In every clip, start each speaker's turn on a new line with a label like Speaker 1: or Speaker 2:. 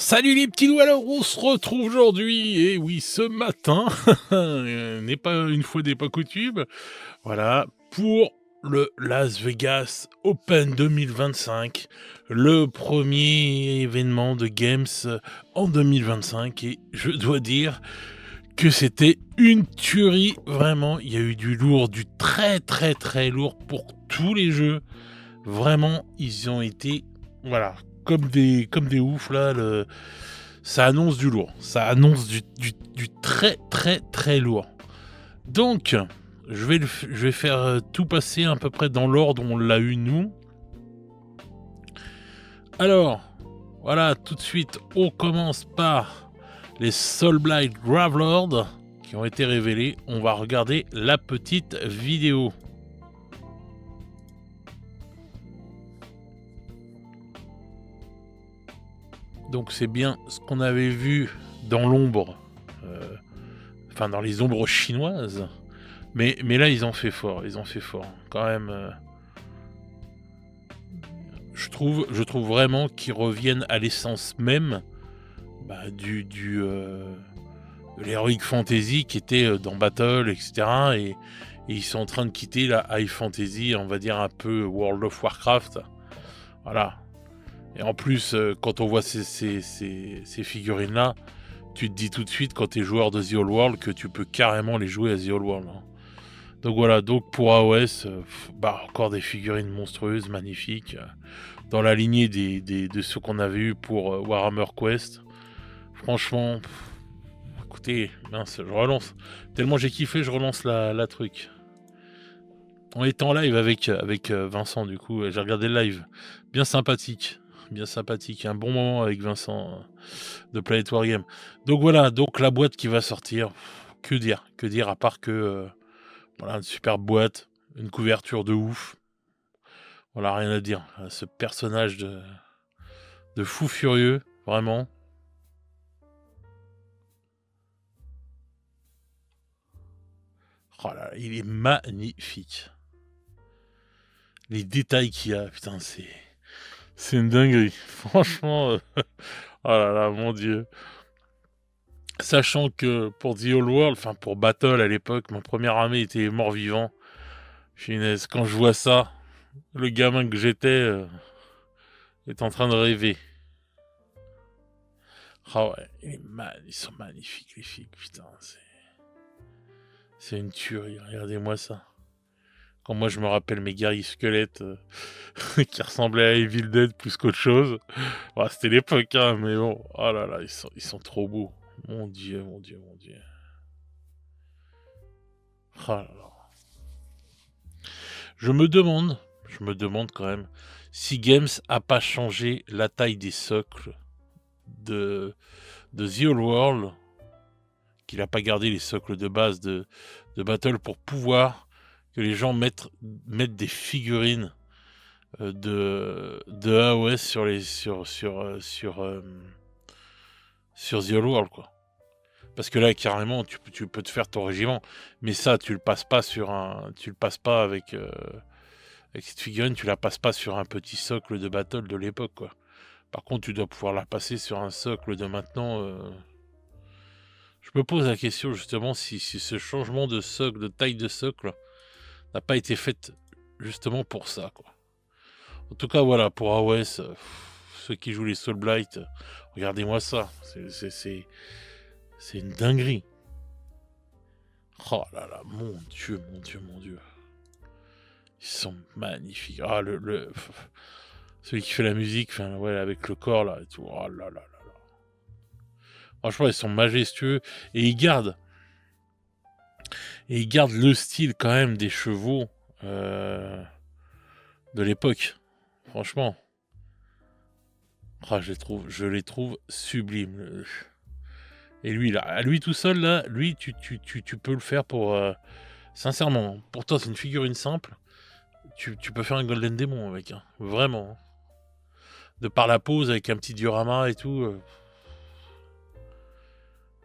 Speaker 1: Salut les petits loups, alors on se retrouve aujourd'hui, et oui, ce matin, n'est pas une fois n'est pas coutume, voilà, pour le Las Vegas Open 2025, le premier événement de Games en 2025, et je dois dire que c'était une tuerie, vraiment, il y a eu du lourd, du très très très lourd pour tous les jeux, vraiment, ils ont été, voilà, comme des oufs là, ça annonce du lourd. Ça annonce du très très très lourd. Donc, je vais faire tout passer à peu près dans l'ordre où on l'a eu nous. Alors, voilà, tout de suite, on commence par les Soul Blight Gravelord qui ont été révélés. On va regarder la petite vidéo. Donc c'est bien ce qu'on avait vu dans l'ombre, enfin dans les ombres chinoises. Mais là, ils ont fait fort. Ils ont fait fort. Quand même, je trouve vraiment qu'ils reviennent à l'essence même de l'Heroic Fantasy qui était dans Battle, etc. Et ils sont en train de quitter la High Fantasy, on va dire un peu World of Warcraft. Voilà. Et en plus, quand on voit ces figurines-là, tu te dis tout de suite, quand tu es joueur de The Old World, que tu peux carrément les jouer à The Old World. Hein. Donc voilà, donc pour AOS, encore des figurines monstrueuses, magnifiques, dans la lignée de ceux qu'on avait eu pour Warhammer Quest. Franchement, écoutez, mince, je relance. Tellement j'ai kiffé, je relance la truc. On était en live avec Vincent, du coup, j'ai regardé le live. Bien sympathique, un bon moment avec Vincent de Planet Wargame. Donc voilà, donc la boîte qui va sortir, que dire, à part que... voilà, une super boîte, une couverture de ouf. Voilà, rien à dire. Ce personnage de fou furieux, vraiment. Oh là là, il est magnifique. Les détails qu'il y a, putain, c'est une dinguerie. Franchement, oh là là, mon Dieu. Sachant que pour The Old World, enfin pour Battle à l'époque, ma première armée était mort-vivant. Finesse, quand je vois ça, le gamin que j'étais est en train de rêver. Ah ouais, ils sont magnifiques les filles, putain, c'est une tuerie, regardez-moi ça. Quand moi je me rappelle mes guerriers squelettes qui ressemblaient à Evil Dead plus qu'autre chose. Ouais, c'était l'époque, hein, mais bon, oh là là, ils sont trop beaux. Mon Dieu, mon Dieu, mon Dieu. Oh là là. Je me demande quand même si Games a pas changé la taille des socles de The Old World, qu'il a pas gardé les socles de base de Battle pour pouvoir que les gens mettent des figurines de AOS sur The Old World, quoi. Parce que là, carrément, tu peux te faire ton régiment, mais ça, tu le passes pas avec cette figurine, tu la passes pas sur un petit socle de Battle de l'époque, quoi. Par contre, tu dois pouvoir la passer sur un socle de maintenant. Je me pose la question justement si ce changement de socle, de taille de socle, n'a pas été fait justement pour ça, quoi. En tout cas, voilà, pour AOS, ceux qui jouent les Soul Blight, regardez-moi ça. C'est une dinguerie. Oh là là, mon Dieu, mon Dieu, mon Dieu. Ils sont magnifiques. Ah, celui qui fait la musique, enfin, ouais, avec le corps, là, et tout. Oh là là là là. Franchement, ils sont majestueux. Et ils gardent le style, quand même, des chevaux de l'époque. Franchement. Ah, je les trouve sublimes. Et lui, là, à lui tout seul, là, lui, tu peux le faire pour... sincèrement, pour toi, c'est une figurine simple. Tu peux faire un Golden Démon avec, hein. Vraiment. De par la pose, avec un petit diorama et tout.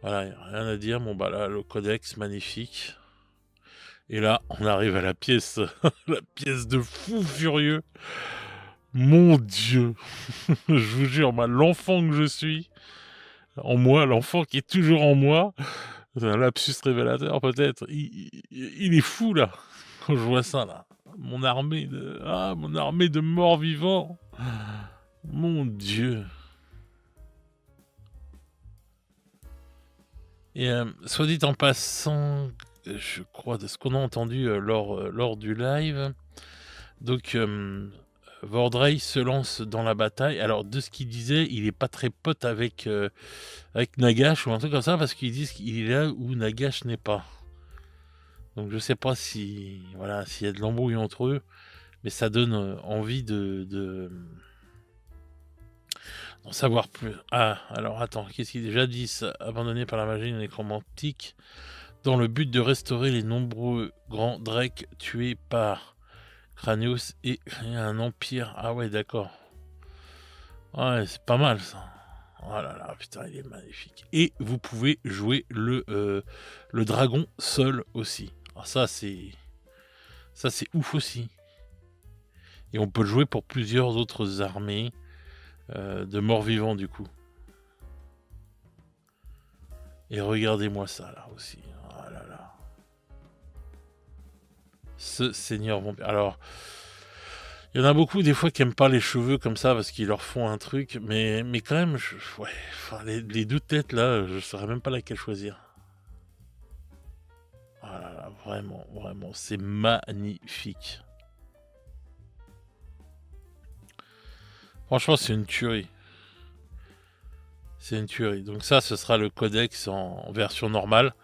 Speaker 1: Voilà, y a rien à dire. Bon, bah là, le codex, magnifique. Et là, on arrive à la pièce, la pièce de fou furieux. Mon Dieu, je vous jure, moi, l'enfant que je suis, en moi, l'enfant qui est toujours en moi, c'est un lapsus révélateur peut-être, il est fou là, quand je vois ça là. Mon armée de morts vivants. Mon Dieu. Et soit dit en passant, je crois de ce qu'on a entendu lors du live, donc Vordrey se lance dans la bataille. Alors de ce qu'il disait, il est pas très pote avec Nagash ou un truc comme ça, parce qu'ils disent qu'il est là où Nagash n'est pas. Donc je sais pas si voilà s'il y a de l'embrouille entre eux, mais ça donne envie d'en savoir plus. Ah, alors attends, qu'est-ce qu'il dit? Jadis abandonné par la magie nécromantique, dans le but de restaurer les nombreux grands Drake tués par Cranius et créer un empire. Ah ouais, d'accord. Ouais, c'est pas mal ça. Oh là là, putain, il est magnifique. Et vous pouvez jouer le dragon seul aussi. Alors ça c'est ouf aussi. Et on peut le jouer pour plusieurs autres armées de morts vivants du coup. Et regardez-moi ça là aussi. Oh là là. Ce seigneur vampire. Alors, il y en a beaucoup des fois qui aiment pas les cheveux comme ça parce qu'ils leur font un truc, mais quand même, ouais, enfin, les deux têtes là, je saurais même pas laquelle choisir. Oh là là, vraiment, vraiment, c'est magnifique. Franchement, c'est une tuerie. C'est une tuerie. Donc ça, ce sera le codex en version normale.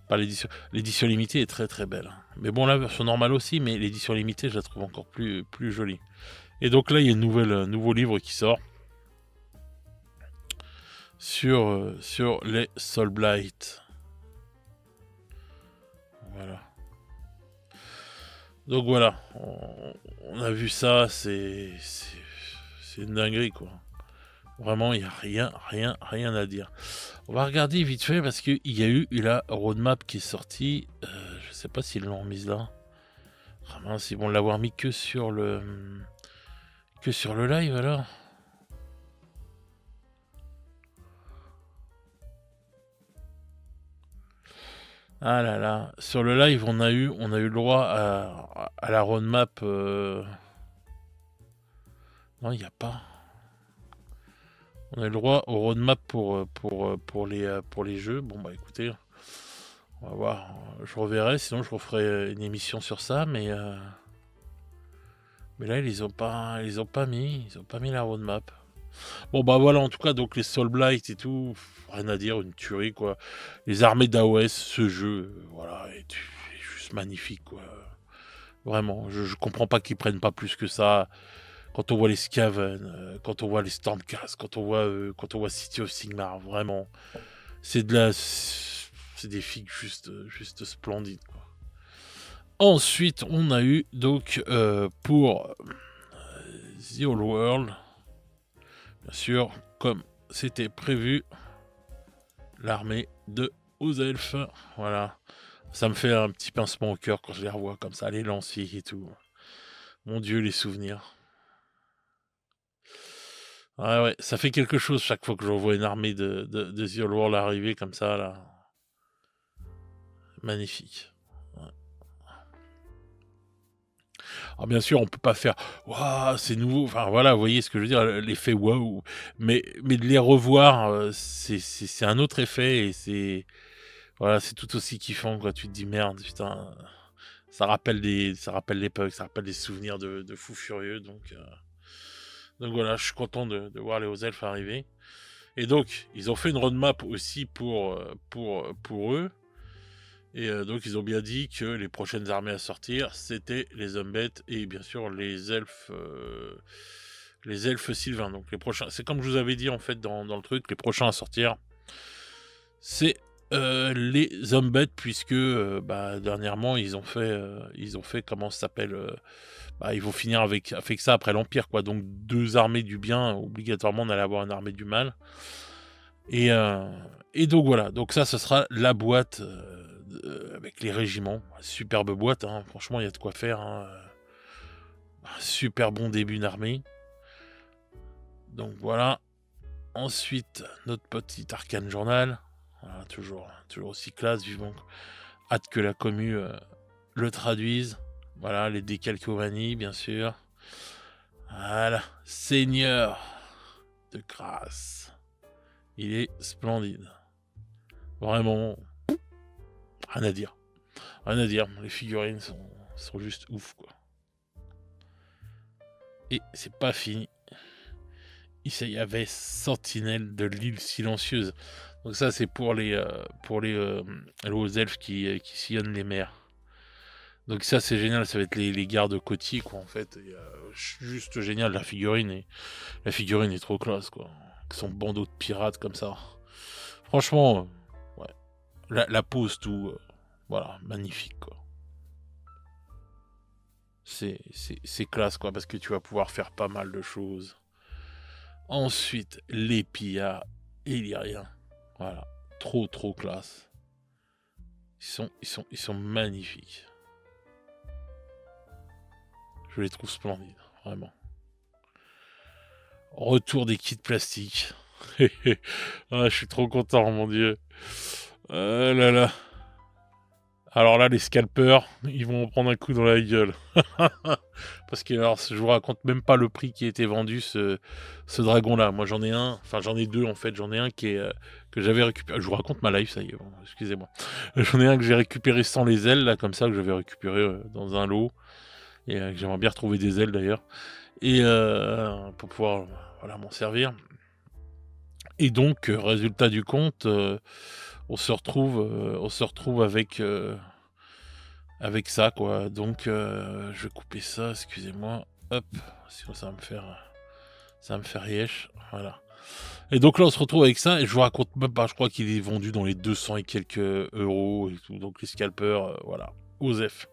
Speaker 1: Pas l'édition. L'édition limitée est très très belle. Mais bon, la version normale aussi, mais l'édition limitée, je la trouve encore plus jolie. Et donc là, il y a un nouveau livre qui sort sur les Soul Blight. Voilà. Donc voilà, on a vu ça, c'est une dinguerie quoi. Vraiment, il n'y a rien à dire. On va regarder vite fait parce qu'il y a eu la roadmap qui est sortie. Je sais pas s'ils l'ont mise là. Ah mince, ils vont l'avoir mis que sur le live alors. Ah là là, sur le live on a eu le droit à la roadmap. Non, il n'y a pas. On a eu le droit au roadmap pour les jeux. Bon bah écoutez, on va voir. Je reverrai, sinon je referai une émission sur ça, mais là ils ont pas mis la roadmap. Bon bah voilà, en tout cas donc les Soul Blight et tout, rien à dire, une tuerie quoi. Les armées d'AOS, ce jeu, voilà, est juste magnifique quoi. Vraiment, je comprends pas qu'ils prennent pas plus que ça. Quand on voit les Skaven, quand on voit les Stormcast, quand on voit City of Sigmar, vraiment, c'est des figues juste splendides quoi. Ensuite, on a eu donc pour The Old World, bien sûr, comme c'était prévu, l'armée de aux elfes. Voilà. Ça me fait un petit pincement au cœur quand je les revois comme ça, les lanciers et tout. Mon Dieu, les souvenirs. Ouais, ouais, ça fait quelque chose chaque fois que je revois une armée de The Old World arriver comme ça, là. Magnifique. Ouais. Alors bien sûr, on peut pas faire waouh, c'est nouveau. Enfin voilà, vous voyez ce que je veux dire, l'effet waouh. Mais de les revoir, c'est un autre effet et c'est voilà, c'est tout aussi kiffant quoi. Tu te dis merde, putain, ça rappelle l'époque, ça rappelle des souvenirs de fous furieux. Donc voilà, je suis content de voir les hauts elfes arriver. Et donc, ils ont fait une roadmap aussi pour eux. Et donc, ils ont bien dit que les prochaines armées à sortir, c'était les Umbet et bien sûr les elfes sylvains. Donc, les prochains, c'est comme je vous avais dit en fait dans le truc, les prochains à sortir, c'est les Umbet, puisque bah, dernièrement, ils ont fait comment ça s'appelle bah, ils vont finir avec ça après l'Empire, quoi. Donc, deux armées du bien, obligatoirement, on allait avoir une armée du mal. Et donc voilà, donc ça, ce sera la boîte avec les régiments. Superbe boîte, hein. Franchement, il y a de quoi faire. Hein. Un super bon début d'armée. Donc voilà. Ensuite, notre petit arcane journal. Voilà, toujours aussi classe, vivement. Hâte que la commu le traduise. Voilà, les décalcomanies, bien sûr. Voilà, Seigneur de grâce. Il est splendide. Vraiment, rien à dire. Rien à dire. Les figurines sont juste ouf, quoi. Et c'est pas fini. Il y avait Sentinelle de l'île silencieuse. Donc ça, c'est pour les hauts elfes qui sillonnent les mers. Donc ça, c'est génial. Ça va être les gardes côtiers, quoi, en fait. Et, juste génial, la figurine est trop classe, quoi. Avec son bandeau de pirates comme ça. Franchement, ouais. La pose, tout, voilà, magnifique, quoi. C'est classe, quoi, parce que tu vas pouvoir faire pas mal de choses. Ensuite, les pillards et Illyrien. Voilà. Trop classe. Ils sont magnifiques. Je les trouve splendides, vraiment. Retour des kits plastiques. Ah, je suis trop content, mon dieu. Ah là là. Alors là, les scalpers, ils vont en prendre un coup dans la gueule. Parce que alors, je vous raconte même pas le prix qui a été vendu ce dragon-là. Moi, j'en ai un, enfin j'en ai deux en fait. J'en ai un qui est que j'avais récupéré. Je vous raconte ma life, ça y est. Bon, excusez-moi. J'en ai un que j'ai récupéré sans les ailes, là, comme ça, que j'avais récupéré dans un lot et que j'aimerais bien retrouver des ailes d'ailleurs et pour pouvoir voilà m'en servir. Et donc, résultat du compte, on se retrouve avec ça, quoi. Donc, je vais couper ça, excusez-moi. Hop, sinon ça va me faire rièche. Voilà. Et donc là, on se retrouve avec ça, et je vous raconte même pas, je crois qu'il est vendu dans les 200 et quelques euros, et tout. Donc les scalpers, voilà. Osef.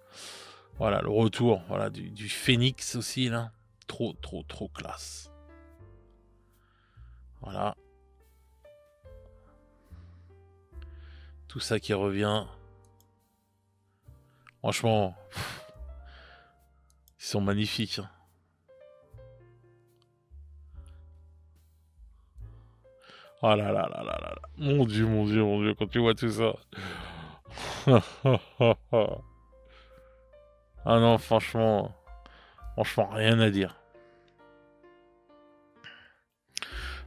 Speaker 1: Voilà, le retour, voilà, du Phoenix aussi, là. Trop classe. Voilà. Tout ça qui revient. Franchement, ils sont magnifiques. Hein. Oh là là là là là. Mon dieu, quand tu vois tout ça. Ah non, franchement, rien à dire.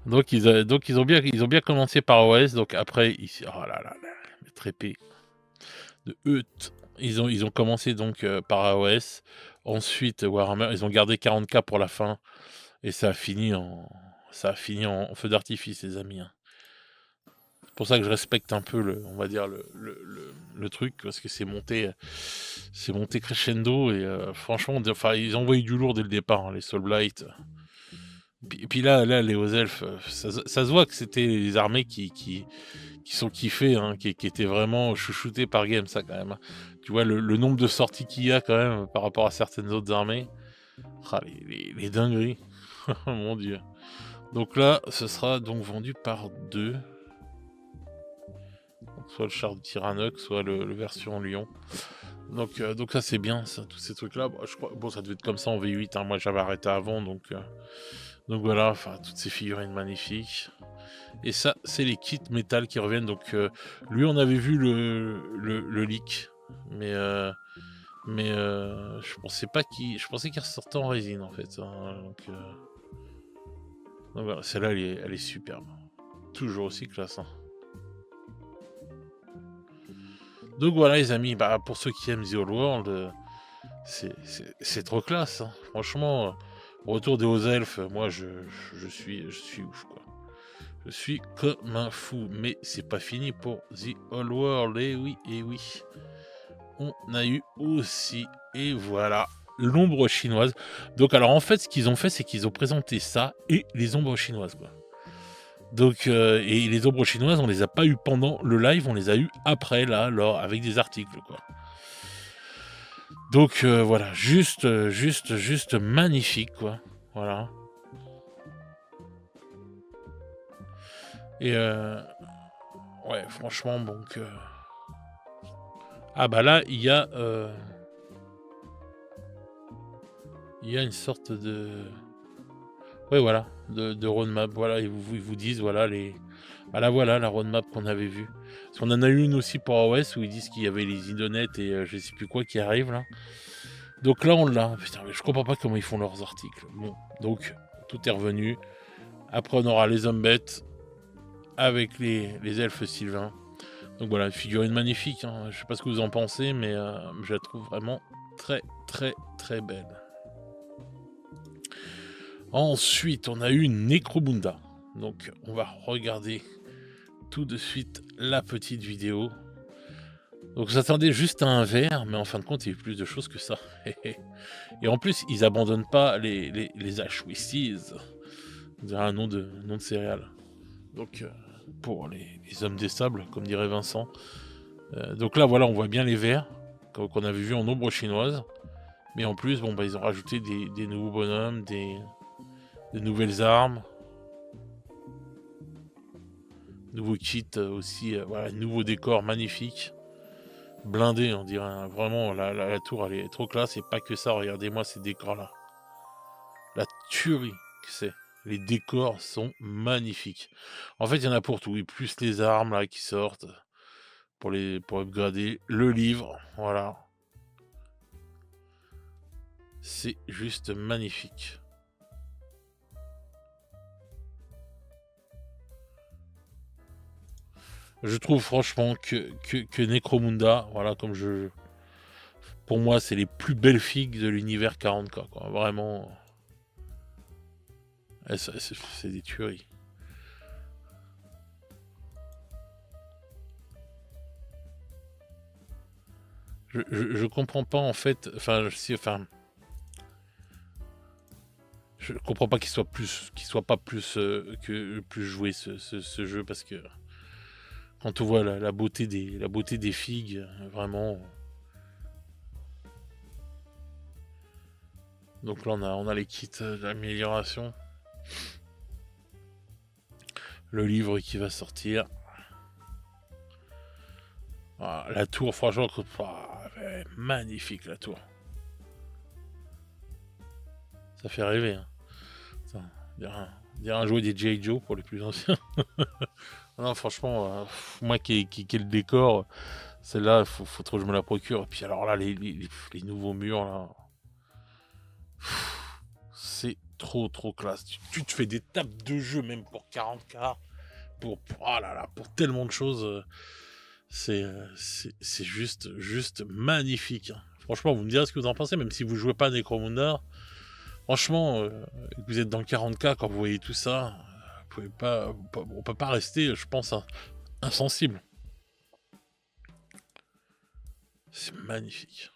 Speaker 1: Donc ils ont bien commencé par OS, donc après, oh là là là, maître épée de Eut. Ils ont commencé donc par AOS, ensuite Warhammer, ils ont gardé 40K pour la fin, et ça a fini en feu d'artifice, les amis. Hein. C'est pour ça que je respecte un peu on va dire le truc, parce que c'est monté crescendo, et franchement, enfin, ils ont envoyé du lourd dès le départ, hein, les Soul Blight. Et puis là, les hauts elfes, ça se voit que c'était les armées qui sont kiffées, hein, qui étaient vraiment chouchoutées par Game, ça quand même. Hein. Tu vois le nombre de sorties qu'il y a quand même par rapport à certaines autres armées. Ah, les dingueries. Mon dieu. Donc là, ce sera donc vendu par deux. Donc, soit le char de Tyrannox, soit le version Lion. Donc ça c'est bien, ça, tous ces trucs-là. Bon, je crois, bon, ça devait être comme ça en V8. Hein. Moi j'avais arrêté avant, donc voilà, enfin toutes ces figurines magnifiques. Et ça, c'est les kits métal qui reviennent. Donc lui, on avait vu le leak, mais je pensais pas je pensais qu'il ressortait en résine en fait. Hein. Donc voilà, celle-là, elle est superbe, toujours aussi classe. Hein. Donc voilà les amis, bah, pour ceux qui aiment The Old World, c'est trop classe. Hein. Franchement, retour des hauts elfes, moi je suis ouf quoi. Je suis comme un fou, mais c'est pas fini pour The Old World. Et oui, on a eu aussi, et voilà, l'ombre chinoise. Donc alors en fait, ce qu'ils ont fait, c'est qu'ils ont présenté ça et les ombres chinoises quoi. Donc et les ombres chinoises, on les a pas eu pendant le live, on les a eu après là, alors avec des articles quoi. Donc voilà, juste magnifique quoi. Voilà. Et ouais, franchement, donc ah bah là, il y a une sorte de Ouais, voilà, de roadmap, voilà, ils vous disent, voilà, les bah, là, voilà, la roadmap qu'on avait vue. Parce qu'on en a eu une aussi pour iOS où ils disent qu'il y avait les idonet et je sais plus quoi qui arrive là. Donc là, on l'a. Putain, mais je comprends pas comment ils font leurs articles. Bon, donc tout est revenu. Après, on aura les hommes bêtes avec les elfes sylvains. Donc voilà, une figurine magnifique, hein. Je sais pas ce que vous en pensez, mais je la trouve vraiment très, très, très belle. Ensuite, on a eu Necromunda. Donc, on va regarder tout de suite la petite vidéo. Donc, j'attendais juste à un verre, mais en fin de compte, il y a eu plus de choses que ça. Et en plus, ils abandonnent pas les Ash Wishes. On dirait un nom de céréales. Donc, pour les hommes des sables, comme dirait Vincent. Donc là, voilà, on voit bien les verres qu'on avait vu en ombre chinoise. Mais en plus, bon, bah, ils ont rajouté des nouveaux bonhommes, des nouvelles armes. Nouveau kit aussi, voilà, nouveau décor magnifique. Blindé, on dirait, hein. Vraiment, la tour, elle est trop classe. Et pas que ça, regardez-moi ces décors-là. La tuerie que c'est. Les décors sont magnifiques. En fait, il y en a pour tout. Et plus les armes là qui sortent pour upgrader. Le livre, voilà. C'est juste magnifique. Je trouve franchement que Necromunda, voilà, pour moi, c'est les plus belles figues de l'univers 40K, quoi. Vraiment, c'est des tueries. Je comprends pas en fait, je comprends pas qu'il soit pas plus que plus joué ce jeu parce que quand on voit la beauté des figues, vraiment. Donc là on a les kits d'amélioration, le livre qui va sortir. Ah, la tour, franchement, magnifique la tour. Ça fait rêver. Hein. Ça, dire un jouet des G.I. Joe pour les plus anciens. Non, franchement, moi qui ai le décor, celle-là, faut trop que je me la procure. Et puis alors là, les nouveaux murs, là, c'est trop classe. Tu te fais des tables de jeu, même pour 40K, oh là là, pour tellement de choses. C'est juste magnifique. Hein. Franchement, vous me direz ce que vous en pensez, même si vous jouez pas à Necromunda. Franchement, vous êtes dans le 40K quand vous voyez tout ça, on peut pas rester, je pense, insensible. C'est magnifique.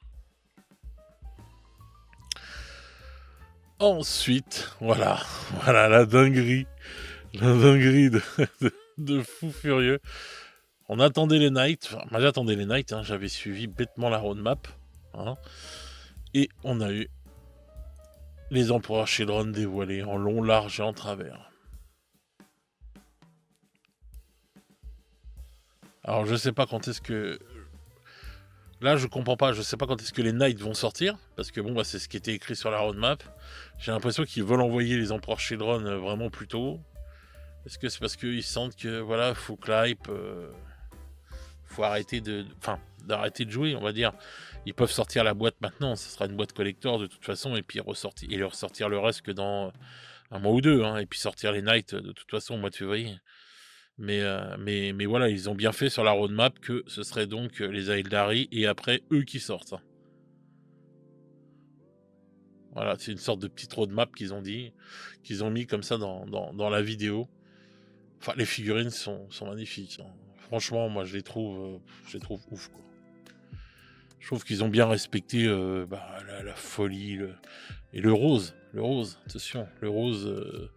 Speaker 1: Ensuite, voilà la dinguerie de fou furieux. On attendait les Nights, enfin, moi j'attendais les Nights, hein, j'avais suivi bêtement la roadmap, hein, et on a eu les empereurs Children dévoilés en long, large et en travers. Alors je sais pas quand est-ce que... Là je comprends pas, je sais pas quand est-ce que les Knights vont sortir, parce que bon bah c'est ce qui était écrit sur la roadmap. J'ai l'impression qu'ils veulent envoyer les empereurs Children vraiment plus tôt. Est-ce que c'est parce qu'ils sentent que voilà, faut que l'hype... faut arrêter d'arrêter de jouer, on va dire. Ils peuvent sortir la boîte maintenant, ce sera une boîte collector de toute façon, et puis ressortir le reste que dans un mois ou deux, hein, et puis sortir les Knights de toute façon au mois de février. Mais voilà, ils ont bien fait sur la roadmap que ce serait donc les Aeldari et après eux qui sortent. Voilà, c'est une sorte de petite roadmap qu'ils ont mis comme ça dans la vidéo. Enfin, les figurines sont magnifiques. Hein. Franchement, moi je les trouve ouf, quoi. Je trouve qu'ils ont bien respecté la folie et le rose, attention, le rose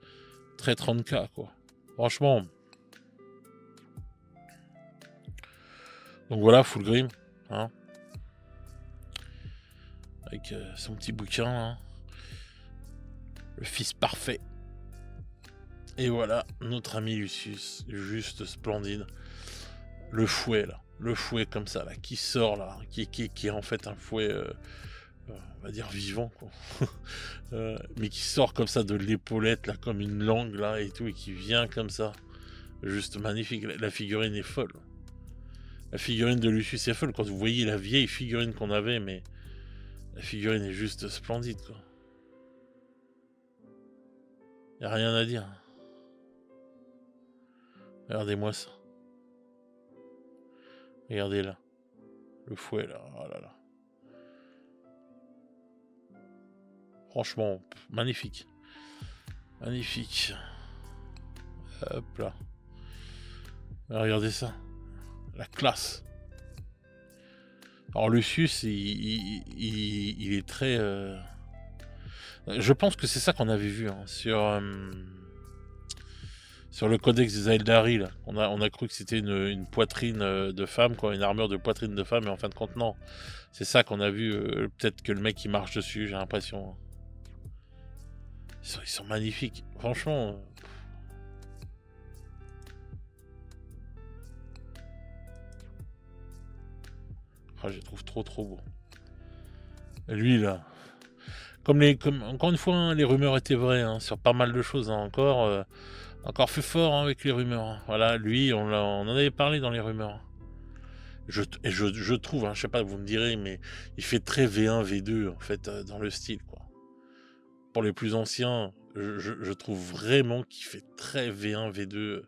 Speaker 1: très 30K, quoi. Franchement. Donc voilà, Fulgrim, hein, avec son petit bouquin, hein, le fils parfait. Et voilà, notre ami Lucius, juste splendide. Le fouet, là, comme ça, là, qui sort, là, qui est en fait un fouet on va dire vivant, quoi. Mais qui sort comme ça de l'épaulette, là, comme une langue, là, et tout, et qui vient comme ça. Juste magnifique. La figurine est folle. La figurine de Lucius est folle. Quand vous voyez la vieille figurine qu'on avait, mais la figurine est juste splendide, quoi. Y a rien à dire. Regardez-moi ça. Regardez là. Le fouet, là. Oh là là. Franchement, magnifique. Magnifique. Hop là. Regardez ça. La classe. Alors Lucius, il est très... Je pense que c'est ça qu'on avait vu, hein, sur le codex des Aeldari, là. On a cru que c'était une poitrine de femme, quoi, une armure de poitrine de femme, mais en fin de compte, non. C'est ça qu'on a vu. Peut-être que le mec il marche dessus, j'ai l'impression. Ils sont magnifiques. Franchement. Je les trouve trop beaux. Et lui, là. Encore une fois, hein, les rumeurs étaient vraies, hein, sur pas mal de choses, hein, encore fait fort, hein, avec les rumeurs, hein. Voilà, lui, on en avait parlé dans les rumeurs. Je trouve, hein, je sais pas, vous me direz, mais il fait très V1, V2, en fait, dans le style, quoi. Pour les plus anciens, je trouve vraiment qu'il fait très V1, V2,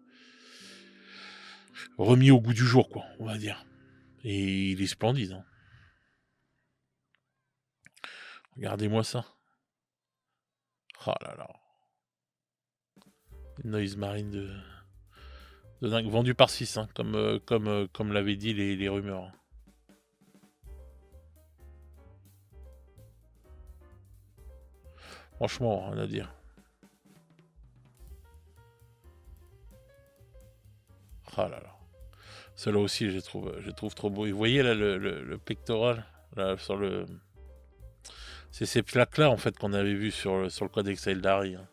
Speaker 1: remis au goût du jour, quoi, on va dire. Et il est splendide, hein. Regardez-moi ça. Oh là là. Une noise marine de dingue. Vendu par 6, hein, comme l'avaient dit les rumeurs. Franchement, rien à dire. Oh là là. Ceux-là aussi, je les trouve trop beau. Et vous voyez là le pectoral, là, sur le... C'est ces plaques-là, en fait, qu'on avait vu sur le codex Aeldari, hein.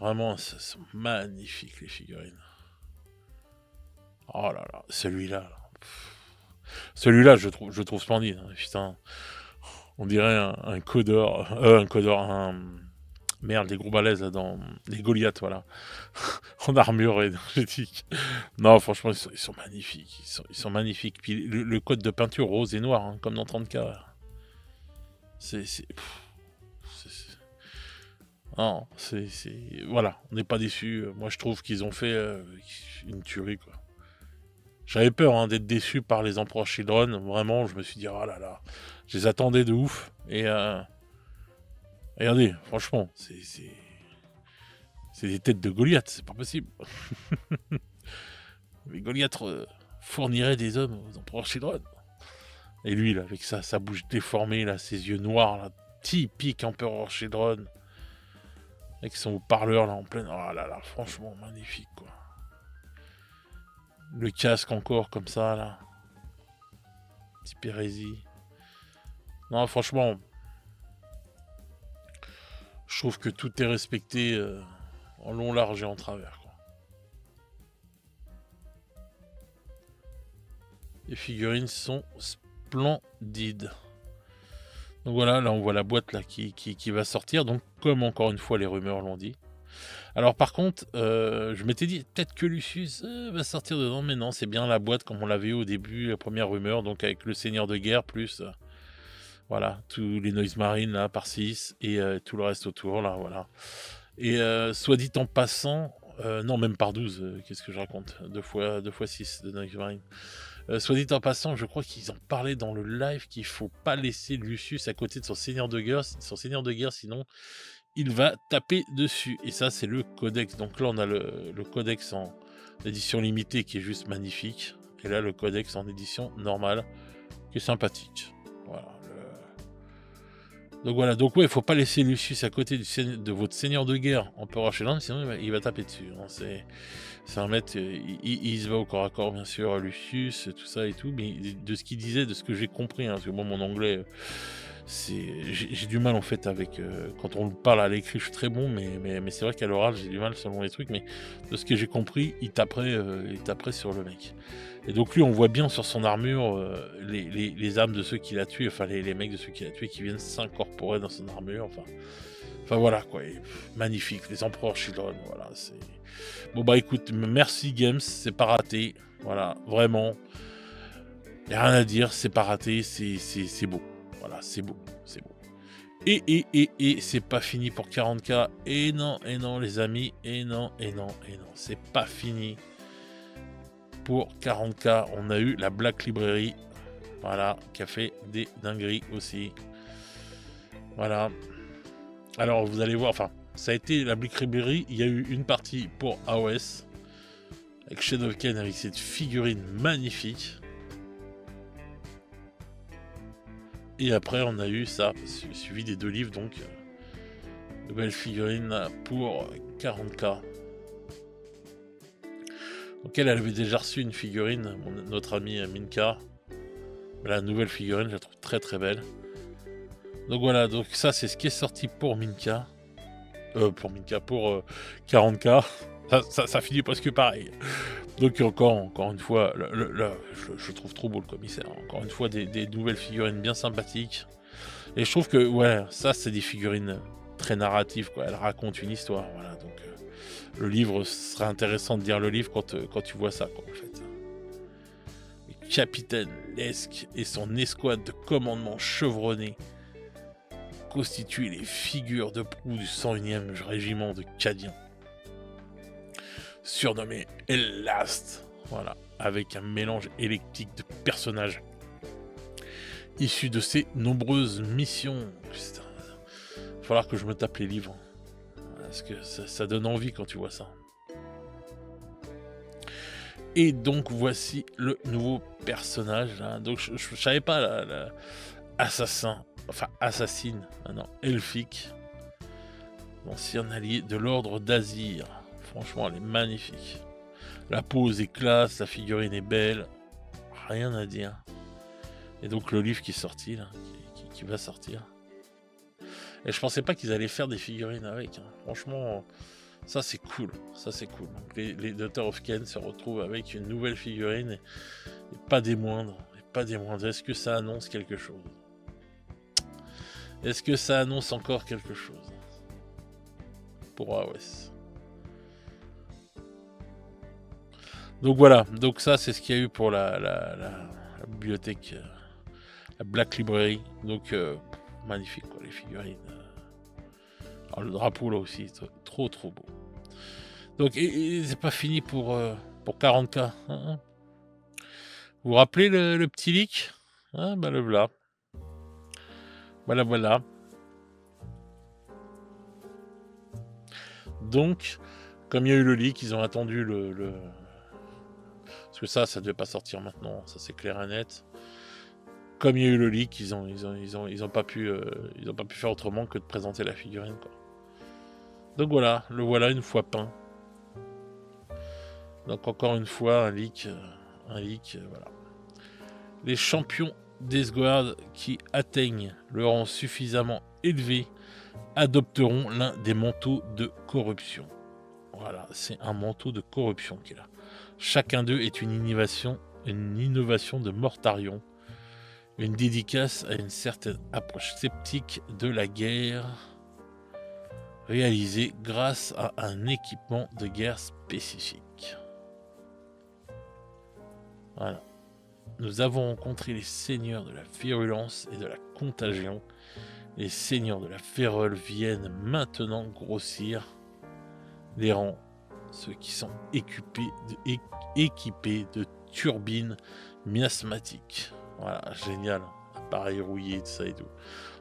Speaker 1: Vraiment, ce sont magnifiques, les figurines. Oh là là, celui-là. Là. Celui-là, je trouve splendide, hein. Putain, on dirait un codeur, merde, les gros balaises là dans les Goliaths, voilà, en armure énergétique. Non, franchement, ils sont magnifiques, ils sont magnifiques. Puis le code de peinture rose et noir, hein, comme dans 30K. Non, voilà, on n'est pas déçus. Moi, je trouve qu'ils ont fait une tuerie, quoi. J'avais peur, hein, d'être déçu par les Emperor Children. Vraiment, je me suis dit, oh là là, je les attendais de ouf. Et regardez, franchement, c'est des têtes de Goliath, c'est pas possible. Mais Goliath fournirait des hommes aux Emperor Children. Et lui, là, avec sa bouche déformée, là, ses yeux noirs, là, typique Emperor Children. Avec son haut-parleur, là, en pleine... Oh là là, franchement, magnifique, quoi. Le casque encore, comme ça, là. Petit pérésie. Non, franchement... Je trouve que tout est respecté en long, large et en travers, quoi. Les figurines sont splendides. Donc voilà, là on voit la boîte là qui va sortir. Donc comme encore une fois les rumeurs l'ont dit. Alors par contre, je m'étais dit peut-être que Lucius va sortir dedans, mais non, c'est bien la boîte comme on l'avait eu au début, la première rumeur, donc avec le Seigneur de Guerre plus voilà, tous les Noise Marines là par 6 et tout le reste autour là, voilà. Et soit dit en passant, non même par 12, qu'est-ce que je raconte, 2 fois 6 de Noise Marine. Soit dit en passant, je crois qu'ils en parlaient dans le live qu'il faut pas laisser Lucius à côté de son Seigneur de Guerre, sinon il va taper dessus. Et ça, c'est le codex. Donc là, on a le codex en édition limitée qui est juste magnifique. Et là, le codex en édition normale qui est sympathique. Voilà. Donc voilà. Donc ouais, il faut pas laisser Lucius à côté de votre Seigneur de Guerre Emperor Children, sinon il va taper dessus. Hein. C'est un maître, il se va au corps à corps, bien sûr, Lucius, tout ça et tout. Mais de ce qu'il disait, de ce que j'ai compris, hein, parce que moi, mon anglais... j'ai du mal en fait avec quand on le parle à l'écrit, je suis très bon, mais c'est vrai qu'à l'oral, j'ai du mal selon les trucs. Mais de ce que j'ai compris, il taperait sur le mec. Et donc lui, on voit bien sur son armure les âmes de ceux qu'il a tués, enfin les mecs de ceux qu'il a tués qui viennent s'incorporer dans son armure. Enfin voilà quoi, magnifique, les empereurs Children, voilà. Bon bah écoute, merci Games, c'est pas raté, voilà, vraiment. Y a rien à dire, c'est pas raté, c'est beau. Voilà, c'est beau, c'est beau. Et c'est pas fini pour 40K. Et non, les amis, et non, c'est pas fini. Pour 40K, on a eu la Black Library, voilà, qui a fait des dingueries aussi. Voilà. Alors, vous allez voir, enfin, ça a été la Black Library, il y a eu une partie pour AOS, avec Shadow of Kain, avec cette figurine magnifique. Et après, on a eu ça, suivi des 2 livres, donc, nouvelle figurine pour 40K. Donc elle avait déjà reçu une figurine, notre amie Minka. La nouvelle figurine, je la trouve très très belle. Donc voilà, donc ça c'est ce qui est sorti pour Minka. Pour 40K. Ça finit presque pareil. Donc encore une fois, je trouve trop beau le commissaire. Encore une fois, des nouvelles figurines bien sympathiques. Et je trouve que, ouais, ça c'est des figurines très narratives, quoi. Elles racontent une histoire, voilà. Donc le livre, ce serait intéressant de lire le livre quand tu vois ça, quoi, en fait. Le capitaine Lesk et son escouade de commandement chevronné constituent les figures de proue du 101e régiment de Cadiens, surnommé Elast, voilà, avec un mélange électrique de personnages issus de ses nombreuses missions. Putain, il va falloir que je me tape les livres, parce que ça donne envie quand tu vois ça. Et donc voici le nouveau personnage. Hein. Donc je savais pas assassine, elfique, l'ancien allié de l'ordre d'Azir. Franchement, elle est magnifique. La pose est classe, la figurine est belle, rien à dire. Et donc le livre qui est sorti là, qui va sortir. Et je pensais pas qu'ils allaient faire des figurines avec. Hein. Franchement, ça c'est cool. Donc, les Daughters of Kain se retrouvent avec une nouvelle figurine et pas des moindres. Est-ce que ça annonce quelque chose? Est-ce que ça annonce encore quelque chose pour AOS? Donc voilà, donc ça c'est ce qu'il y a eu pour la bibliothèque, la Black Library. Donc magnifique quoi, les figurines. Alors le drapeau là aussi, trop beau. Donc et c'est pas fini pour 40K. Hein. Vous vous rappelez le petit leak? Ah bah le voilà. Voilà. Donc, comme il y a eu le leak, ils ont attendu parce que ça devait pas sortir maintenant, ça c'est clair et net. Comme il y a eu le leak, ils ont pas pu faire autrement que de présenter la figurine, quoi. Donc voilà, le voilà une fois peint. Donc encore une fois un leak, voilà. Les champions d'Esguard qui atteignent le rang suffisamment élevé adopteront l'un des manteaux de corruption. Voilà, c'est un manteau de corruption qui est là. Chacun d'eux est une innovation de Mortarion, une dédicace à une certaine approche sceptique de la guerre, réalisée grâce à un équipement de guerre spécifique. Voilà. Nous avons rencontré les seigneurs de la virulence et de la contagion. Les seigneurs de la férole viennent maintenant grossir les rangs, ceux qui sont équipés de turbines miasmatiques. Voilà, génial. Appareil rouillé, tout ça et tout.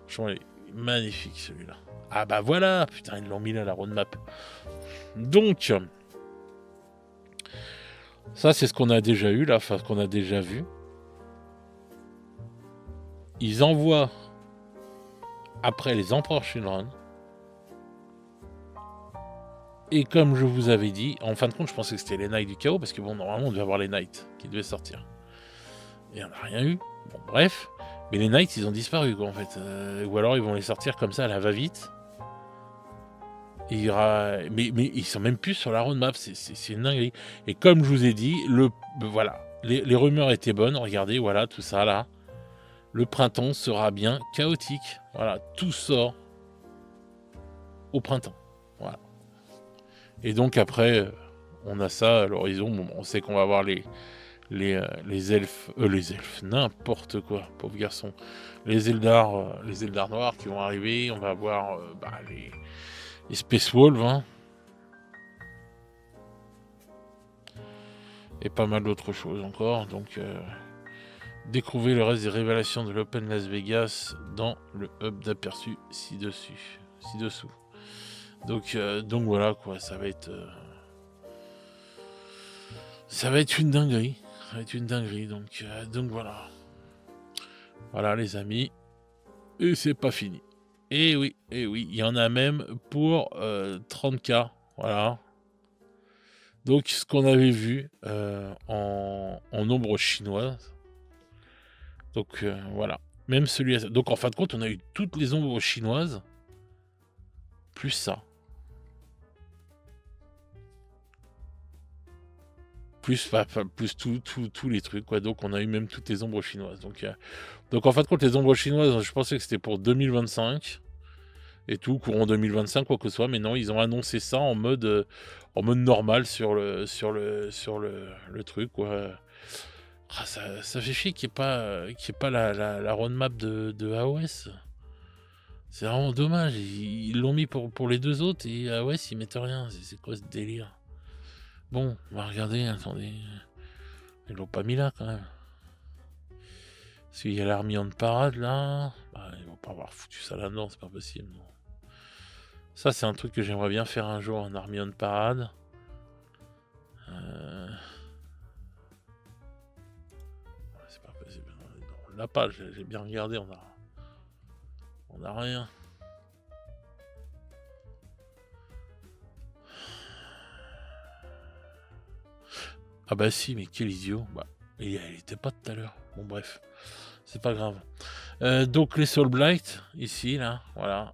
Speaker 1: Franchement, il est magnifique celui-là. Ah bah voilà, putain, ils l'ont mis là, la roadmap. Donc, ça c'est ce qu'on a déjà eu là, enfin ce qu'on a déjà vu. Ils envoient après les empereurs Shinran. Et comme je vous avais dit, en fin de compte, je pensais que c'était les Knights du Chaos, parce que bon, normalement, on devait avoir les Knights qui devaient sortir. Et on n'a rien eu. Bon, bref. Mais les Knights, ils ont disparu, quoi, en fait. Ou alors, ils vont les sortir comme ça, à la va-vite. Mais ils sont même plus sur la roadmap, c'est une dinguerie. Et comme je vous ai dit, voilà, les rumeurs étaient bonnes, regardez, voilà, tout ça, là. Le printemps sera bien chaotique. Voilà, tout sort au printemps. Voilà. Et donc, après, on a ça à l'horizon. Bon, on sait qu'on va avoir les elfes, n'importe quoi, pauvre garçon. Les Eldar noirs qui vont arriver. On va avoir les Space Wolves, hein, et pas mal d'autres choses encore. Donc, découvrez le reste des révélations de l'Open Las Vegas dans le hub d'aperçu ci-dessous. Donc voilà, quoi, ça va être une dinguerie. Ça va être une dinguerie. Donc voilà. Voilà, les amis. Et c'est pas fini. Et oui, il y en a même pour 30K. Voilà. Donc, ce qu'on avait vu en ombre chinoise. Donc, voilà. Même celui-là. Donc, en fin de compte, on a eu toutes les ombres chinoises. Plus ça. Plus tous les trucs, quoi. Donc, on a eu même toutes les ombres chinoises. Donc, en fin de compte, les ombres chinoises, je pensais que c'était pour 2025. Et tout, courant 2025, quoi que ce soit. Mais non, ils ont annoncé ça en mode normal sur le truc, quoi. Ah, ça fait chier qu'il n'y ait pas la roadmap de AOS. C'est vraiment dommage. Ils l'ont mis pour les deux autres et AOS, ils mettent rien. C'est quoi ce délire? Bon, on va regarder, attendez. Ils l'ont pas mis là, quand même. Parce qu'il y a l'armée en parade, là. Bah, ils vont pas avoir foutu ça là-dedans, c'est pas possible, non. Ça, c'est un truc que j'aimerais bien faire un jour, un Army on Parade. C'est pas possible. On l'a pas, j'ai bien regardé, on a rien. Ah bah si, mais quel idiot. Bah, il était pas tout à l'heure. Bon, bref, c'est pas grave. Donc les Soul Blight, ici, là, voilà.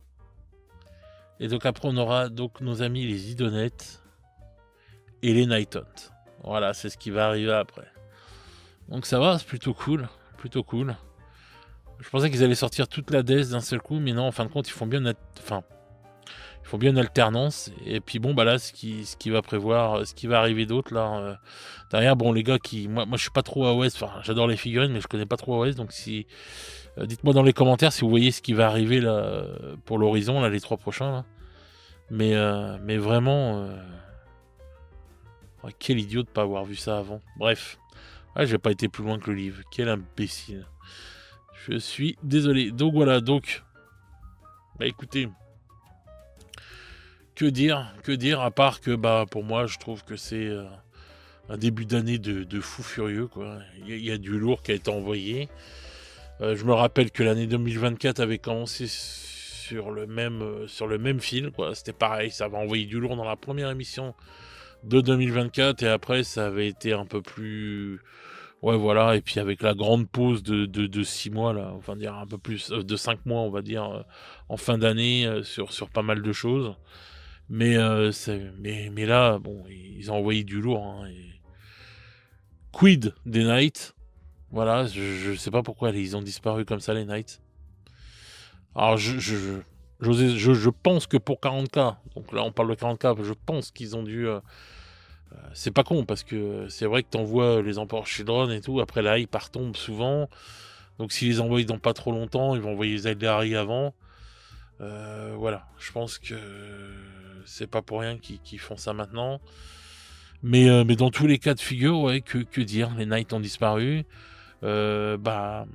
Speaker 1: Et donc après, on aura donc nos amis les Idonettes et les Night Hunt. Voilà, c'est ce qui va arriver après. Donc ça va, c'est plutôt cool. Plutôt cool. Je pensais qu'ils allaient sortir toute la DES d'un seul coup, mais non, en fin de compte, ils font bien une alternance. Et puis bon, bah là, ce qui va prévoir, ce qui va arriver d'autre là. Derrière, bon, les gars moi je suis pas trop AOS, enfin, j'adore les figurines, mais je connais pas trop AOS, donc si. Dites-moi dans les commentaires si vous voyez ce qui va arriver là pour l'horizon, là, les 3 prochains là. Mais vraiment, quel idiot de pas avoir vu ça avant. Bref, j'ai pas été plus loin que le livre. Quel imbécile. Je suis désolé. Donc voilà, bah écoutez, que dire à part que bah pour moi je trouve que c'est un début d'année de fou furieux, quoi. Il y a du lourd qui a été envoyé. Je me rappelle que l'année 2024 avait commencé sur le même fil, quoi. C'était pareil, ça avait envoyé du lourd dans la première émission de 2024 et après ça avait été un peu plus. Ouais, voilà, et puis avec la grande pause de 6 mois, là, enfin dire un peu plus, de 5 mois, on va dire, en fin d'année, sur pas mal de choses. Mais là, bon, ils ont envoyé du lourd, hein, et... Quid des Knights? Voilà, je sais pas pourquoi ils ont disparu comme ça, les Knights. Alors, je pense que pour 40K, donc là on parle de 40K, je pense qu'ils ont dû... c'est pas con, parce que c'est vrai que t'envoies les Emperor Children et tout, après la hype retombe souvent. Donc s'ils les envoient dans pas trop longtemps, ils vont envoyer les Eldari avant. Voilà, je pense que c'est pas pour rien qu'ils font ça maintenant. Mais dans tous les cas de figure, ouais, que dire, les Knights ont disparu. Bah,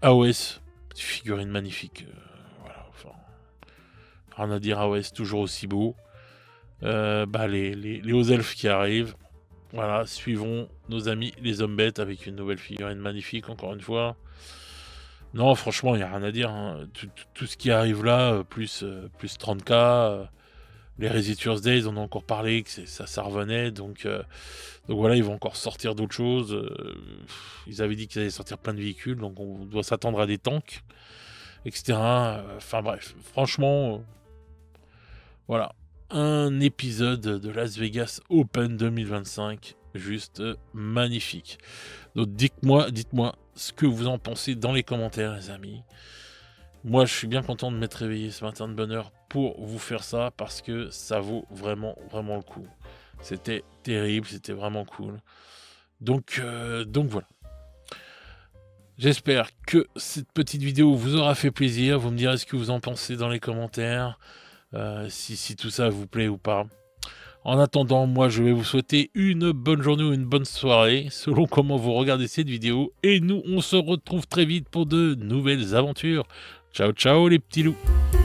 Speaker 1: AOS, petite figurine magnifique. Voilà, enfin, rien à dire, AOS, toujours aussi beau. Bah, les hauts elfes qui arrivent. Voilà, suivons nos amis les hommes bêtes avec une nouvelle figurine magnifique, encore une fois. Non, franchement, il n'y a rien à dire, hein. Tout ce qui arrive là, plus 30K, Les Resetures Days, on a encore parlé que ça revenait, donc voilà, ils vont encore sortir d'autres choses. Ils avaient dit qu'ils allaient sortir plein de véhicules, donc on doit s'attendre à des tanks, etc. Enfin bref, franchement, voilà. Un épisode de Las Vegas Open 2025, juste magnifique. Donc dites-moi ce que vous en pensez dans les commentaires, les amis. Moi, je suis bien content de m'être réveillé ce matin de bonne heure pour vous faire ça, parce que ça vaut vraiment, vraiment le coup. C'était terrible, c'était vraiment cool. Donc voilà. J'espère que cette petite vidéo vous aura fait plaisir. Vous me direz ce que vous en pensez dans les commentaires, si tout ça vous plaît ou pas. En attendant, moi, je vais vous souhaiter une bonne journée ou une bonne soirée, selon comment vous regardez cette vidéo. Et nous, on se retrouve très vite pour de nouvelles aventures. Ciao, ciao les petits loups.